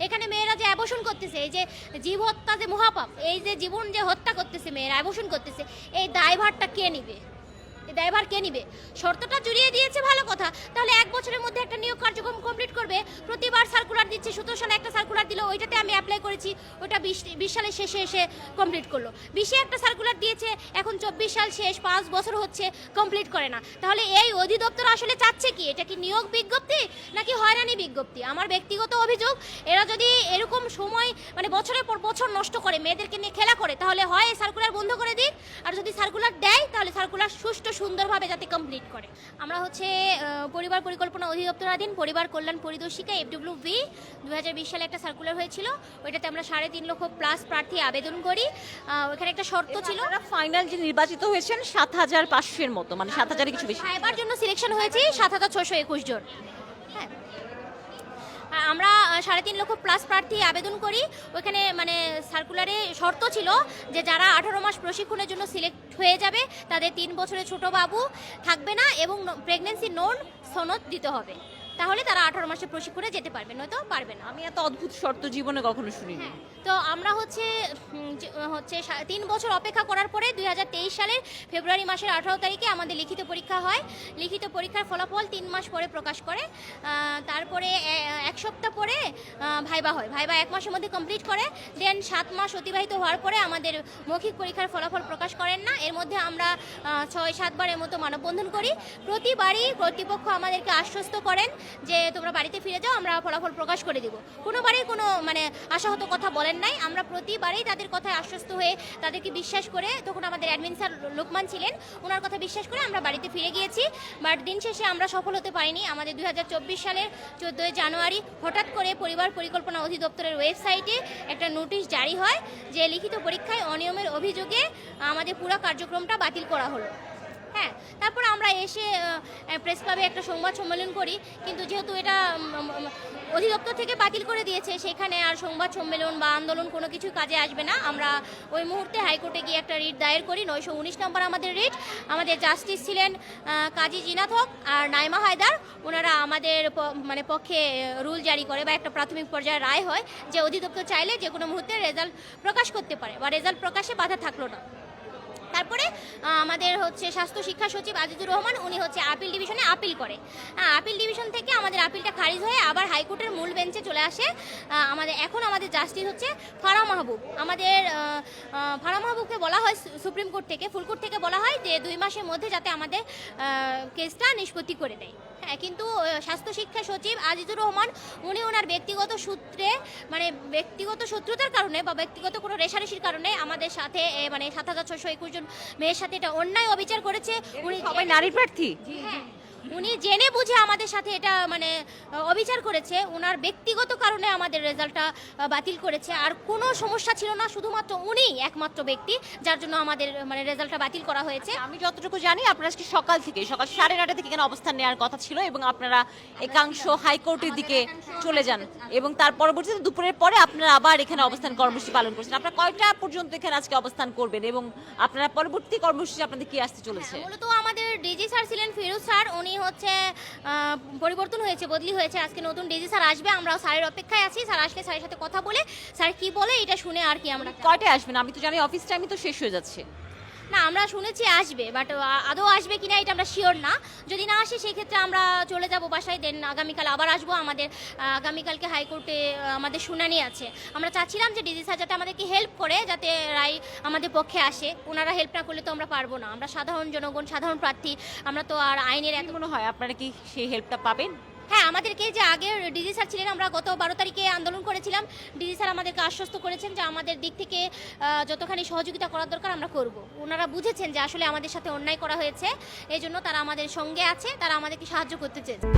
এখানে মেয়েরা যে অ্যাবর্শন করতেছে, এই যে জীব হত্যা যে মহাপাপ, এই যে জীবন যে হত্যা করতেছে মেয়েরা, অ্যাবর্শন করতেছে, এই দায়ভারটা কে নিবে? এই দায়ভার কে নিবে? শর্তটা জুড়িয়ে দিয়েছে ভালো কথা, তাহলে 1 বছরের মধ্যে একটা নিয়োগ কার্যক্রম কমপ্লিট করবে। প্রতিবার সার্কুলার দিচ্ছে, 17 সালে একটা সার্কুলার দিল, ওইটাতে আমি অ্যাপ্লাই করেছি, ওটা 20 সালের শেষে এসে কমপ্লিট করলো। 20-এ একটা সার্কুলার দিয়েছে, এখন 24 সাল শেষ, 5 বছর হচ্ছে, কমপ্লিট করে না। তাহলে এই অধিদপ্তর আসলে চাচ্ছে কি? এটা কি নিয়োগ বিজ্ঞপ্তি নাকি হয়রানি বিজ্ঞপ্তি? আমার ব্যক্তিগত অভিযোগ, এরা যদি এরকম সময় মানে বছরের পর বছর নষ্ট করে মেয়েদেরকে নিয়ে খেলা করে, তাহলে হয় এই সার্কুলার বন্ধ করে দিক, আর যদি সার্কুলার দেয় তাহলে সার্কুলার সুষ্ঠু সুন্দরভাবে যাতে কমপ্লিট করে। আমরা হচ্ছে পরিবার পরিকল্পনা অধিদপ্তরাধীন পরিবার কল্যাণ পরিদর্শিকা FWV 2020 সালে একটা সার্কুলার হয়েছিল, ওইটাতে আমরা 3.5 লক্ষ প্লাস প্রার্থী আবেদন করি। ওখানে একটা শর্ত ছিল, ফাইনাল যে নির্বাচিত হয়েছেন 7,500-এর মতো, মানে 7,000-এর কিছু বেশি। এবার জন্য সিলেকশন হয়েছে 7,621 জন। হ্যাঁ, আমরা 3.5 লক্ষ প্লাস প্রার্থী আবেদন করি। ওইখানে মানে সার্কুলারে শর্ত ছিল যে যারা 18 মাস প্রশিক্ষণের জন্য সিলেক্ট হয়ে যাবে তাদের 3 বছরের ছোট বাবু থাকবে না এবং প্রেগনেন্সি নোন সনদ দিতে হবে, তাহলে তারা 18 মাসের প্রশিক্ষণে যেতে পারবে, নয়তো পারবে না। আমি এত অদ্ভুত শর্ত জীবনে কখনো শুনিনি। তো আমরা হচ্ছে 3 বছর অপেক্ষা করার পরে 2023 সালের ফেব্রুয়ারি মাসের 18 তারিখে আমাদের লিখিত পরীক্ষা হয়। লিখিত পরীক্ষার ফলাফল 3 মাস পরে প্রকাশ করে, তারপরে 1 সপ্তাহ পরে ভাইবা হয়। ভাইবা 1 মাসের মধ্যে কমপ্লিট করে, দেন 7 মাস অতিবাহিত হওয়ার পরে আমাদের মৌখিক পরীক্ষার ফলাফল প্রকাশ করেন না। এর মধ্যে আমরা 6-7 বারের মতো মানববন্ধন করি। প্রতিবারই কর্তৃপক্ষ আমাদেরকে আশ্বস্ত করেন যে তোমরা বাড়িতে ফিরে যাও, আমরা ফলাফল প্রকাশ করে দিব। কোনোবারই কোনো মানে আশাহত কথা বলেন নাই। আমরা প্রতিবারই তাদের কথায় আশ্বস্ত হয়ে তাদেরকে বিশ্বাস করে, তখন আমাদের অ্যাডমিন স্যার লোকমান ছিলেন, ওনার কথা বিশ্বাস করে আমরা বাড়িতে ফিরে গিয়েছি। বাট দিন শেষে আমরা সফল হতে পারিনি। আমাদের 2024 সালের 14 জানুয়ারি হঠাৎ করে পরিবার পরিকল্পনা অধিদপ্তরের ওয়েবসাইটে একটা নোটিশ জারি হয় যে লিখিত পরীক্ষায় অনিয়মের অভিযোগে আমাদের পুরো কার্যক্রমটা বাতিল করা হলো। হ্যাঁ, তারপর আমরা এসে প্রেস ক্লাবে একটা সংবাদ সম্মেলন করি, কিন্তু যেহেতু এটা অধিদপ্তর থেকে বাতিল করে দিয়েছে, সেখানে আর সংবাদ সম্মেলন বা আন্দোলন কোনো কিছু কাজে আসবে না। আমরা ওই মুহূর্তে হাইকোর্টে গিয়ে একটা রিট দায়ের করি, 919 নম্বর আমাদের রিট। আমাদের জাস্টিস ছিলেন কাজী জিনাত হক আর নাইমা হায়দার, ওনারা আমাদের মানে পক্ষে রুল জারি করে বা একটা প্রাথমিক পর্যায়ে রায় হয় যে অধিদপ্তর চাইলে যে কোনো মুহূর্তে রেজাল্ট প্রকাশ করতে পারে বা রেজাল্ট প্রকাশে বাধা থাকলো না। তারপরে আমাদের হচ্ছে স্বাস্থ্য শিক্ষা সচিব আজিজুর রহমান, উনি হচ্ছে আপিল ডিভিশনে আপিল করে। আপিল ডিভিশন থেকে আমাদের আপিলটা খারিজ হয়ে আবার হাইকোর্টের মূল বেঞ্চে চলে আসে। এখন আমাদের জাস্টিস হচ্ছে ফারাহ মাহবুব। আমাদের ফারাহ মাহবুবকে বলা হয় সুপ্রিম কোর্ট থেকে, ফুল কোর্ট থেকে বলা হয় যে 2 মাসের মধ্যে যাতে আমাদের কেসটা নিষ্পত্তি করে দেয়। হ্যাঁ, কিন্তু স্বাস্থ্য শিক্ষা সচিব আজিজুর রহমান উনি ওনার ব্যক্তিগত সূত্রে মানে ব্যক্তিগত শত্রুতার কারণে বা ব্যক্তিগত কোনো রেশারেশির কারণে আমাদের সাথে মানে 7,621 জন মেয়ের সাথে এটা অন্যায় অবিচার করেছে। উনি সবাই নারী প্রার্থী। হ্যাঁ, উনি জেনে বুঝে আমাদের সাথে এটা মানে অবিচার করেছে। ওনার ব্যক্তিগত কারণে আমাদের রেজাল্টটা বাতিল করেছে, আর কোনো সমস্যা ছিল না, শুধুমাত্র উনিই একমাত্র ব্যক্তি যার জন্য আমাদের মানে রেজাল্টটা বাতিল করা হয়েছে। আমি যতটুকু জানি আপনারা আজকে সকাল 9:30 থেকে এখানে অবস্থান নেওয়ার কথা ছিল এবং আপনারা একাংশ হাইকোর্টের দিকে চলে যান এবং তার পরবর্তীতে দুপুরের পরে আপনারা আবার এখানে অবস্থান কর্মসূচি পালন করছেন। আপনারা কয়টা পর্যন্ত এখানে আজকে অবস্থান করবেন এবং আপনারা পরবর্তী কর্মসূচি আপনাদের কি আসতে চলেছে? মূলত আমাদের ডিজি স্যার ছিলেন ফিরোজ স্যার, উনি হচ্ছে পরিবর্তন হয়েছে, বদলি হয়েছে, আজকে নতুন ডিজি স্যার আসবে। আমরা স্যারের অপেক্ষায় আছি, স্যার আসলে স্যারের সাথে কথা বলে স্যার কি বলে এটা শুনে আর কি। আমরা কয়টায় আসবেন? আমি তো জানি অফিস টাইমই তো শেষ হয়ে যাচ্ছে। না, আমরা শুনেছি আসবে, বাট আদৌ আসবে কিনা এটা আমরা শিওর না। যদি না আসে সেই ক্ষেত্রে আমরা চলে যাব বাসায়, দেন আগামীকাল আবার আসবো। আমাদের আগামীকালকে হাইকোর্টে আমাদের শুনানি আছে। আমরা চাচ্ছিলাম যে ডিজি স্যার যাতে আমাদেরকে হেল্প করে, যাতে রায় আমাদের পক্ষে আসে। ওনারা হেল্প না করলে তো আমরা পারবো না। আমরা সাধারণ জনগণ, সাধারণ প্রার্থী, আমরা তো আর আইনের এত মনে হয় আপনারা কি সেই হেল্পটা পাবেন? হ্যাঁ, আমাদেরকে যে আগের ডিজি স্যার ছিলেন, আমরা গত 12 তারিখে আন্দোলন করেছিলাম, ডিজি স্যার আমাদেরকে আশ্বস্ত করেছেন যে আমাদের দিক থেকে যতখানি সহযোগিতা করার দরকার আমরা করব। ওনারা বুঝেছেন যে আসলে আমাদের সাথে অন্যায় করা হয়েছে, এই জন্য তারা আমাদের সঙ্গে আছে, তারা আমাদেরকে সাহায্য করতে চেয়েছে।